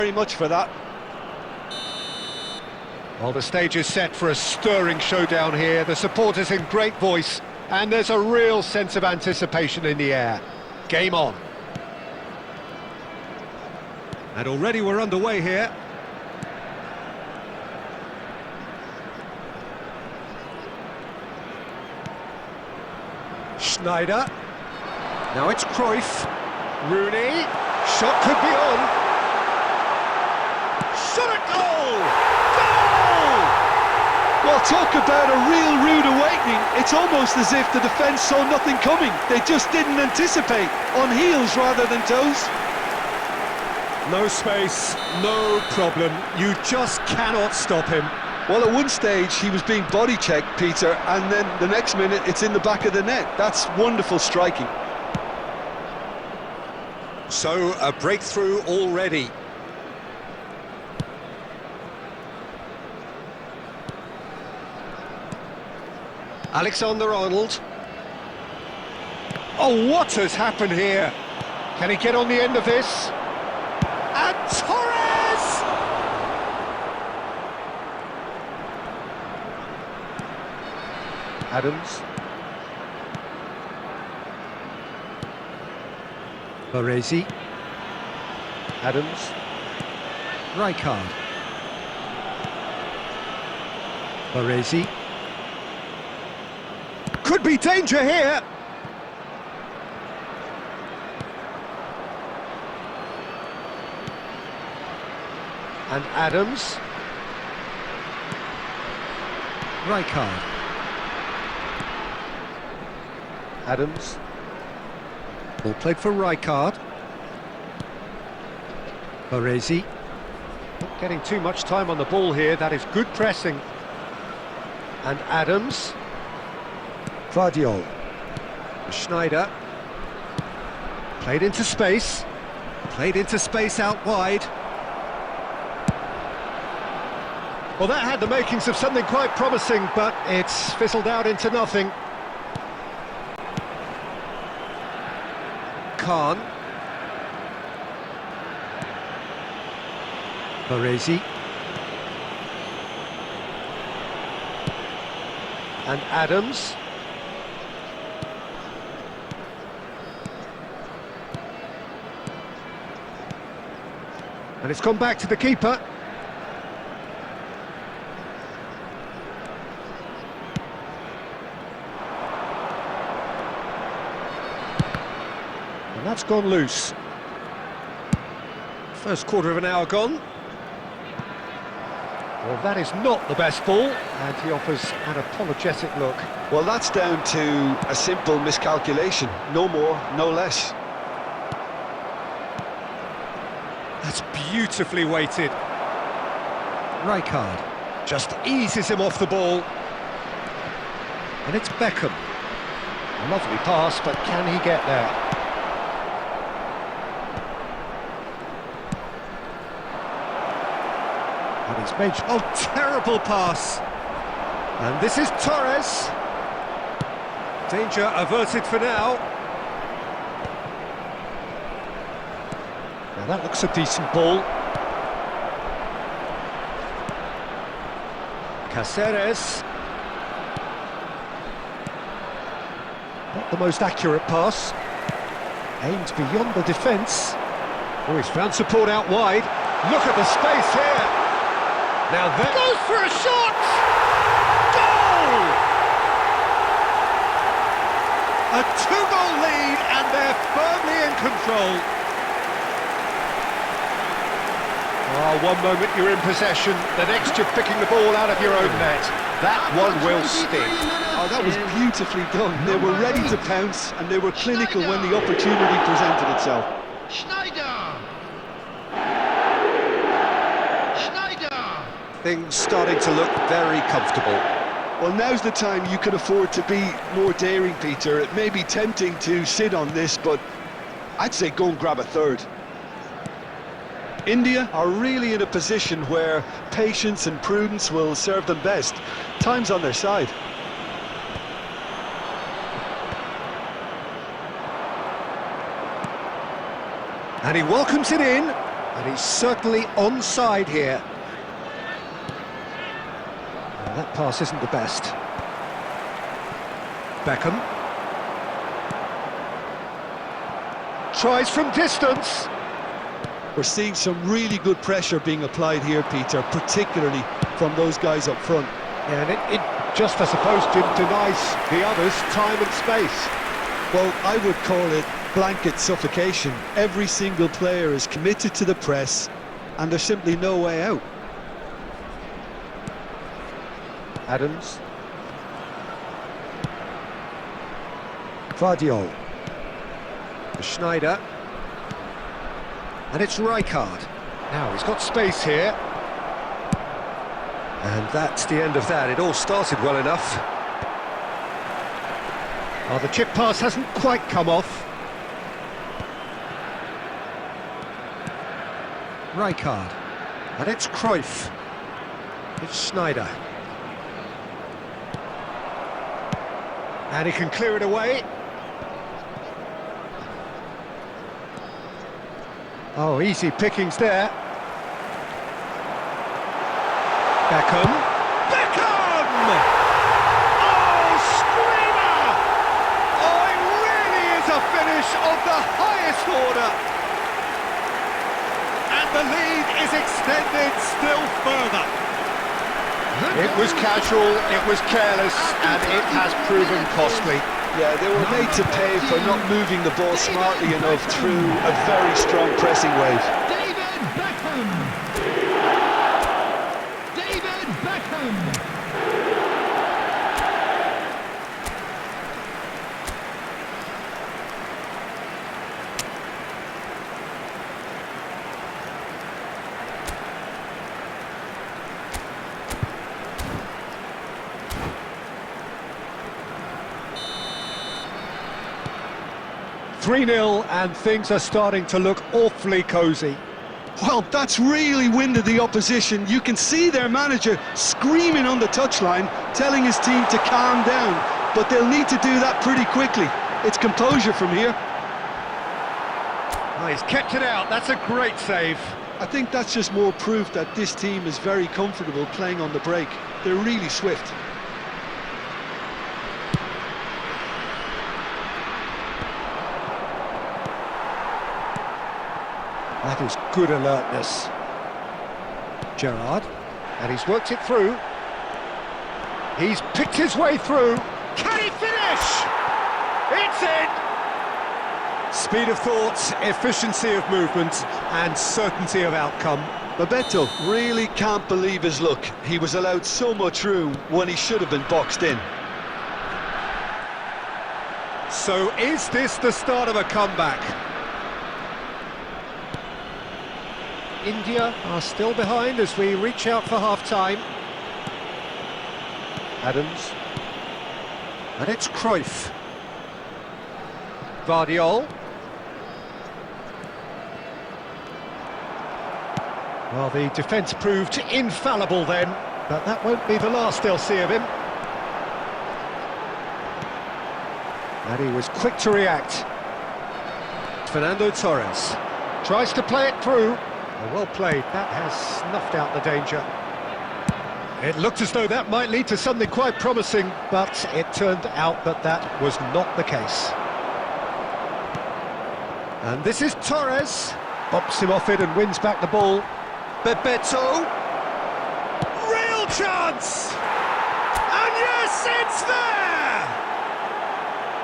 Very much for that. Well, the stage is set for a stirring showdown here. The supporters in great voice, and there's a real sense of anticipation in the air. Game on. And already we're underway here. Schneider. Now it's Cruyff. Rooney. Shot could be on. Shot at goal! Goal! Well, talk about a real rude awakening. It's almost as if the defence saw nothing coming. They just didn't anticipate. On heels rather than toes. No space, no problem. You just cannot stop him. Well, at one stage he was being body checked, Peter, and then the next minute it's in the back of the net. That's wonderful striking. So, a breakthrough already. Alexander-Arnold. Oh, what has happened here? Can he get on the end of this? And Torres! Adams. Baresi. Adams. Rijkaard. Baresi. Could be danger here. And Adams. Rijkaard. Adams. Ball played for Rijkaard. Baresi. Not getting too much time on the ball here. That is good pressing. And Adams. Vardiol. Schneider. Played into space. Played into space out wide. Well, that had the makings of something quite promising, but it's fizzled out into nothing. Khan. Baresi. And Adams. And it's gone back to the keeper. And that's gone loose. First quarter of an hour gone. Well, that is not the best ball, and he offers an apologetic look. Well, that's down to a simple miscalculation. No more, no less. That's beautifully weighted. Rijkaard just eases him off the ball. And it's Beckham. Lovely pass, but can he get there? And he's made... Oh, terrible pass! And this is Torres. Danger averted for now. Now that looks a decent ball. Cáceres. Not the most accurate pass. Aimed beyond the defence. Oh, he's found support out wide. Look at the space here. Now that goes for a shot. Goal! A two-goal lead, and they're firmly in control. Oh, one moment you're in possession, the next you're picking the ball out of your own net. That one will sting. Oh, that was beautifully done. They were ready to pounce, and they were clinical when the opportunity presented itself. Schneider! Things starting to look very comfortable. Well, now's the time you can afford to be more daring, Peter. It may be tempting to sit on this, but I'd say go and grab a third. India are really in a position where patience and prudence will serve them best. Time's on their side. And he welcomes it in, And he's certainly onside here. Well, that pass isn't the best. Beckham. Tries from distance. We're seeing some really good pressure being applied here, Peter, particularly from those guys up front. Yeah, and it just, I suppose, denies the others time and space. Well, I would call it blanket suffocation. Every single player is committed to the press, and there's simply no way out. Adams. Vardiol. Schneider. And it's Rijkaard. Now he's got space here. And that's the end of that. It all started well enough. Oh, the chip pass hasn't quite come off. Rijkaard. And it's Cruyff. It's Schneider. And he can clear it away. Oh, easy pickings there. Beckham. Beckham! Oh, screamer! Oh, it really is a finish of the highest order. And the lead is extended still further. It was casual, it was careless, and it has proven costly. Yeah, they were made to pay for not moving the ball smartly enough through a very strong pressing wave. David Beckham! David Beckham! 3-0 and things are starting to look awfully cosy. Well, that's really winded the opposition. You can see their manager screaming on the touchline, telling his team to calm down, but they'll need to do that pretty quickly. It's composure from here. Oh, he's kept it out, that's a great save. I think that's just more proof that this team is very comfortable playing on the break. They're really swift. That is good alertness. Gerrard, and he's worked it through. He's picked his way through. Can he finish? It's in! Speed of thought, efficiency of movement, and certainty of outcome. Bebeto really can't believe his luck. He was allowed so much room when he should have been boxed in. So is this the start of a comeback? India are still behind as we reach out for half-time. Adams. And it's Cruyff. Vardiol. Well, the defence proved infallible then, but that won't be the last they'll see of him. And he was quick to react. Fernando Torres tries to play it through. Well played, that has snuffed out the danger. It looked as though that might lead to something quite promising, but it turned out that that was not the case. And this is Torres. Bops him off it and wins back the ball. Bebeto. Real chance! And yes, it's there!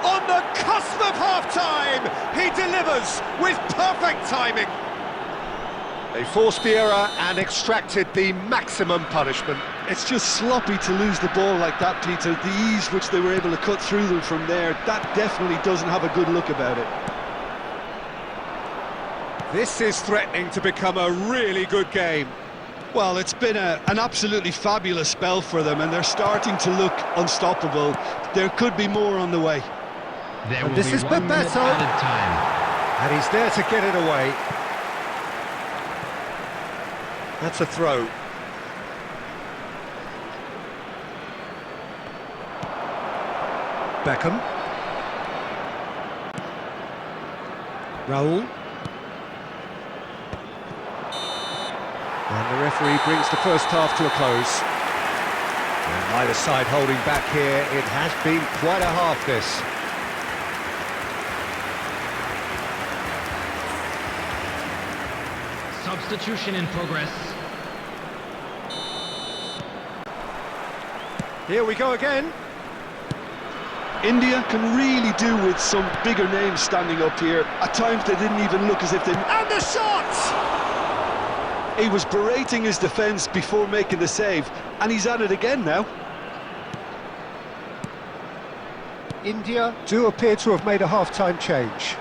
On the cusp of half-time, he delivers with perfect timing. They forced the error and extracted the maximum punishment. It's just sloppy to lose the ball like that, Peter. The ease which they were able to cut through them from there, that definitely doesn't have a good look about it. This is threatening to become a really good game. Well, it's been an absolutely fabulous spell for them, and they're starting to look unstoppable. There could be more on the way. There will This be is 1 minute Bebeto. added time. And he's there to get it away. That's a throw. Beckham. Raul. And the referee brings the first half to a close. And neither side holding back here. It has been quite a half, this. Substitution in progress. Here we go again. India can really do with some bigger names standing up here. At times they didn't even look as if they... And the shot! He was berating his defence before making the save, and he's at it again now. India do appear to have made a half-time change.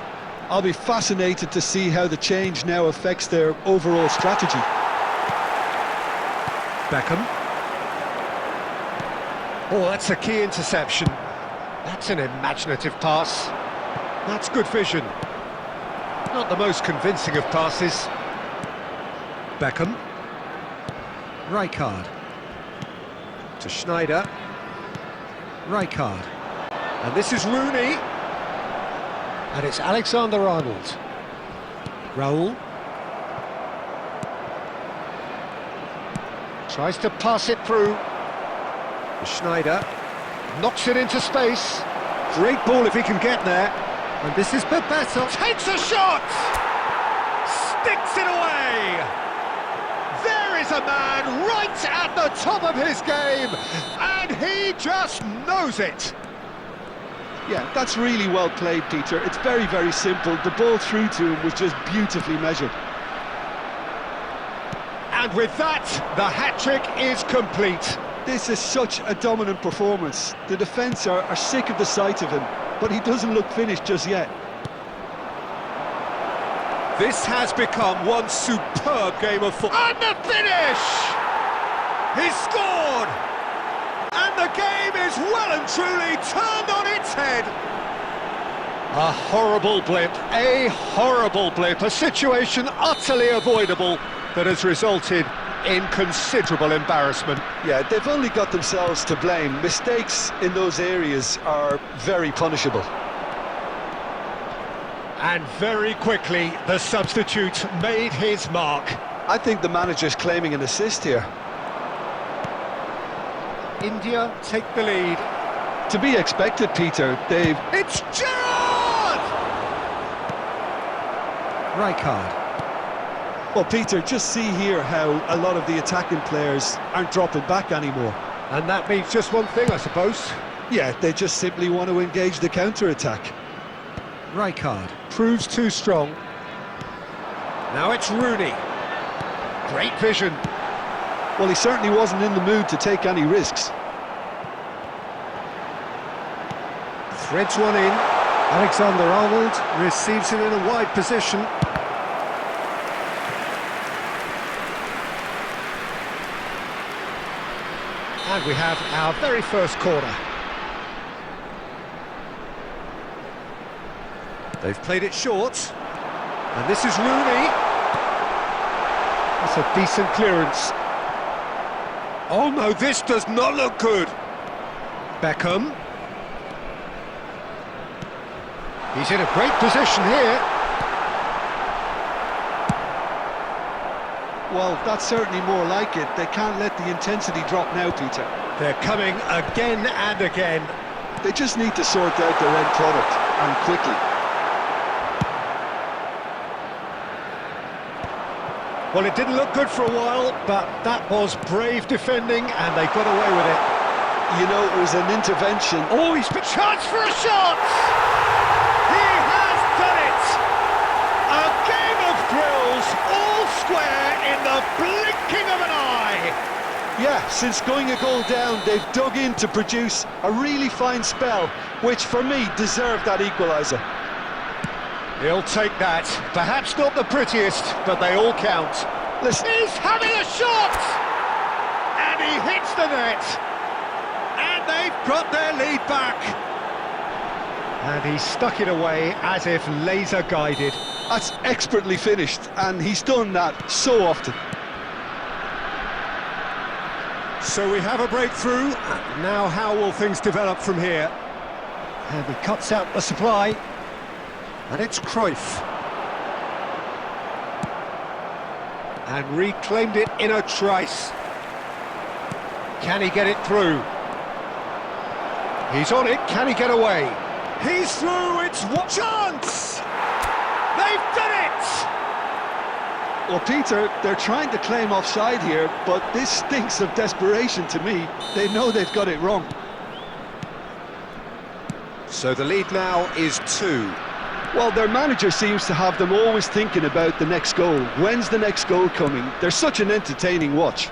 I'll be fascinated to see how the change now affects their overall strategy. Beckham. Oh, that's a key interception. That's an imaginative pass. That's good vision. Not the most convincing of passes. Beckham. Rijkaard. To Schneider. Rijkaard. And this is Rooney. And it's Alexander-Arnold. Raul. Tries to pass it through. Schneider. Knocks it into space. Great ball if he can get there. And this is Bebeto. Takes a shot! Sticks it away! There is a man right at the top of his game, and he just knows it. Yeah, that's really well played, Peter. It's very, very simple. The ball through to him was just beautifully measured. And with that, the hat-trick is complete. This is such a dominant performance. The defence are sick of the sight of him, but he doesn't look finished just yet. This has become one superb game of football. And the finish! He scored! And the game is well and truly turned on its head. A horrible blip, a situation utterly avoidable that has resulted in considerable embarrassment. Yeah, they've only got themselves to blame. Mistakes in those areas are very punishable. And very quickly, the substitute made his mark. I think the manager's claiming an assist here. India take the lead. To be expected, Peter. It's Gerrard! Rijkaard. Well, Peter, just see here how a lot of the attacking players aren't dropping back anymore. And that means just one thing, I suppose. Yeah, they just simply want to engage the counter-attack. Rijkaard proves too strong. Now it's Rooney. Great vision. Well, he certainly wasn't in the mood to take any risks. Threads one in. Alexander-Arnold receives it in a wide position. And we have our very first corner. They've played it short. And this is Rooney. That's a decent clearance. Oh no, this does not look good. Beckham. He's in a great position here. Well, that's certainly more like it. They can't let the intensity drop now, Peter. They're coming again and again. They just need to sort out their end product, and quickly. Well, it didn't look good for a while, but that was brave defending, and they got away with it. You know, it was an intervention. Oh, he's been chance for a shot! He has done it! A game of thrills, all square in the blinking of an eye! Yeah, since going a goal down, they've dug in to produce a really fine spell, which for me deserved that equaliser. He'll take that. Perhaps not the prettiest, but they all count. Listen, He's having a shot! And he hits the net! And they've got their lead back! And he stuck it away as if laser-guided. that's expertly finished, and he's done that so often. So we have a breakthrough. Now how will things develop from here? And he cuts out the supply. And it's Cruyff. And reclaimed it in a trice. Can he get it through? He's on it, can he get away? He's through, it's what chance! They've done it! Well, Peter, they're trying to claim offside here, but this stinks of desperation to me. They know they've got it wrong. So the lead now is 2. Well, their manager seems to have them always thinking about the next goal. When's the next goal coming? They're such an entertaining watch.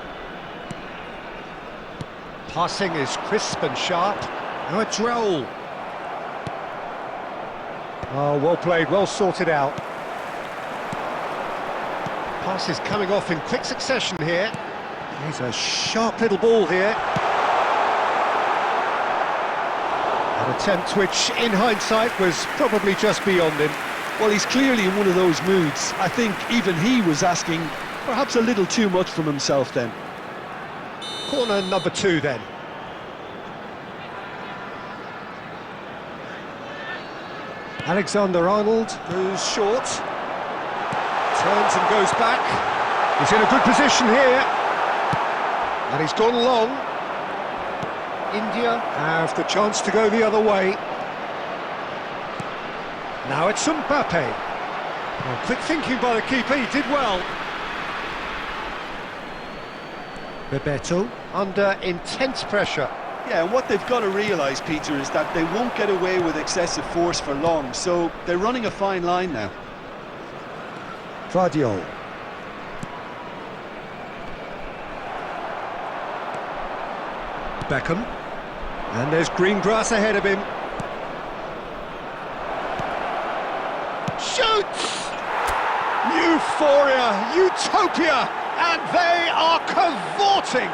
Passing is crisp and sharp. Now a droll. Oh, well played, well sorted out. Pass is coming off in quick succession here. He's a sharp little ball here. An attempt which, in hindsight, was probably just beyond him. Well, he's clearly in one of those moods. I think even he was asking perhaps a little too much from himself then. Corner number 2 then. Alexander-Arnold goes short. Turns and goes back. He's in a good position here. And he's gone long. India have the chance to go the other way. Now it's Mbappe. Well, quick thinking by the keeper, he did well. Bebeto under intense pressure. Yeah, and what they've got to realise, Peter, is that they won't get away with excessive force for long, so they're running a fine line now. Vardiol. Beckham. And there's green grass ahead of him. Shoots! Euphoria, utopia, and they are cavorting!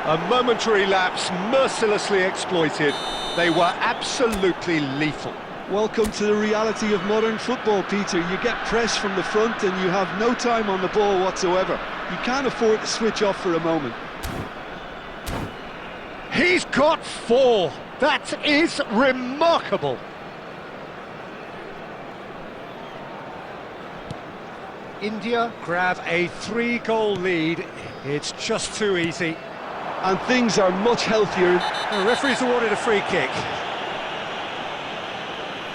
A momentary lapse mercilessly exploited. They were absolutely lethal. Welcome to the reality of modern football, Peter. You get pressed from the front and you have no time on the ball whatsoever. You can't afford to switch off for a moment. He's got 4. That is remarkable. India grab a 3-goal lead. It's just too easy. And things are much healthier. The referee's awarded a free kick.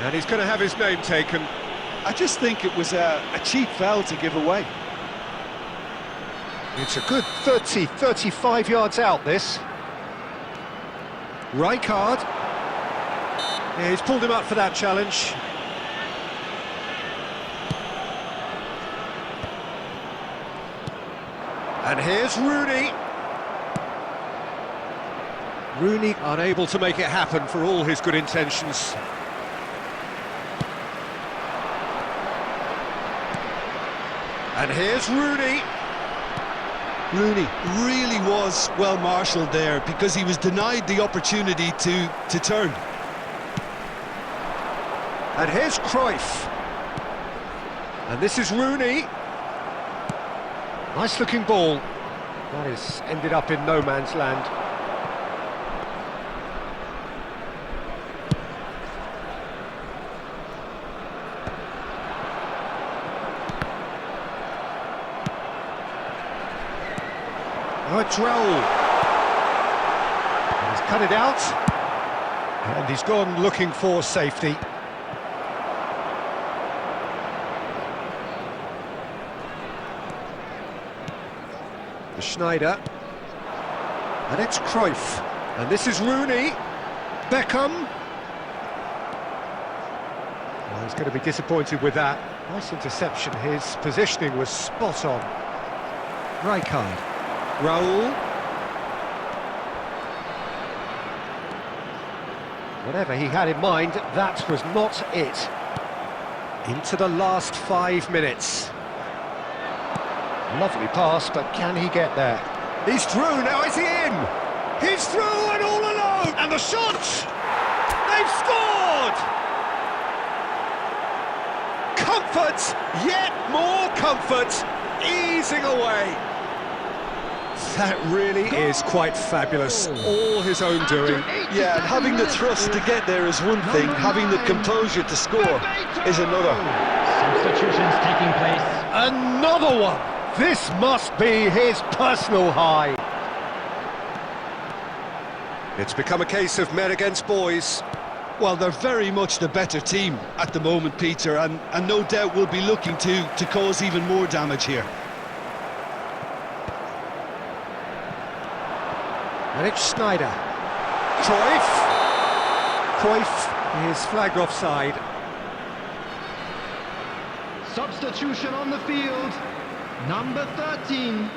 And he's going to have his name taken. I just think it was a cheap foul to give away. It's a good 30, 35 yards out, this. Rijkaard. Yeah, he's pulled him up for that challenge. And here's Rooney. Rooney unable to make it happen for all his good intentions. And here's Rooney. Rooney really was well marshalled there because he was denied the opportunity to turn. And here's Cruyff. And this is Rooney. Nice looking ball. That has ended up in no man's land. Oh, a droll. He's cut it out. And he's gone looking for safety. Schneider. And it's Cruyff. And this is Rooney. Beckham. Well, he's going to be disappointed with that. Nice interception. His positioning was spot on. Rijkaard. Raul. Whatever he had in mind, that was not it. Into the last 5 minutes. Lovely pass, but can he get there? He's through, now is he in? He's through and all alone! And the shot! They've scored! Comfort, yet more comfort, easing away. That really is quite fabulous, all his own doing. Yeah, and having the thrust to get there is one thing, having the composure to score is another. Substitutions taking place. Another one! This must be his personal high. It's become a case of men against boys. Well, they're very much the better team at the moment, Peter, and no doubt will be looking to cause even more damage here. And it's Schneider. Cruyff is flagged offside. Substitution on the field. Number 13.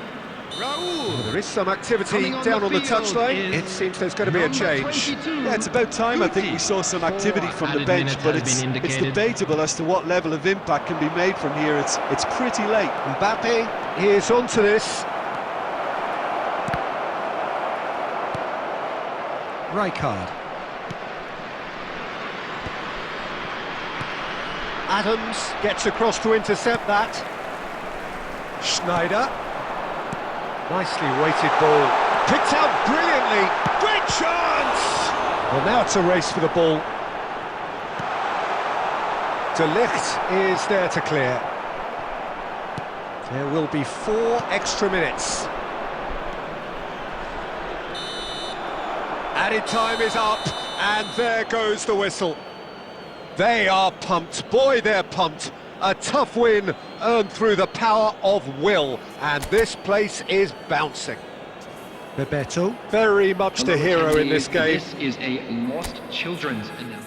Raul. There is some activity down on the touchline. It seems there's going to be a change. Yeah, it's about time I think we saw some activity from the bench, but it's debatable as to what level of impact can be made from here. It's pretty late. Mbappe is onto this. Rijkaard. Adams gets across to intercept that. Schneider. Nicely weighted ball. Picked out brilliantly. Great chance! Well, now it's a race for the ball. De Ligt is there to clear. There will be 4 extra minutes. Added time is up, and there goes the whistle. They are pumped. Boy, they're pumped. A tough win earned through the power of will, and this place is bouncing. Bebeto. Very much the hero in this game. This is a lost children's announcement.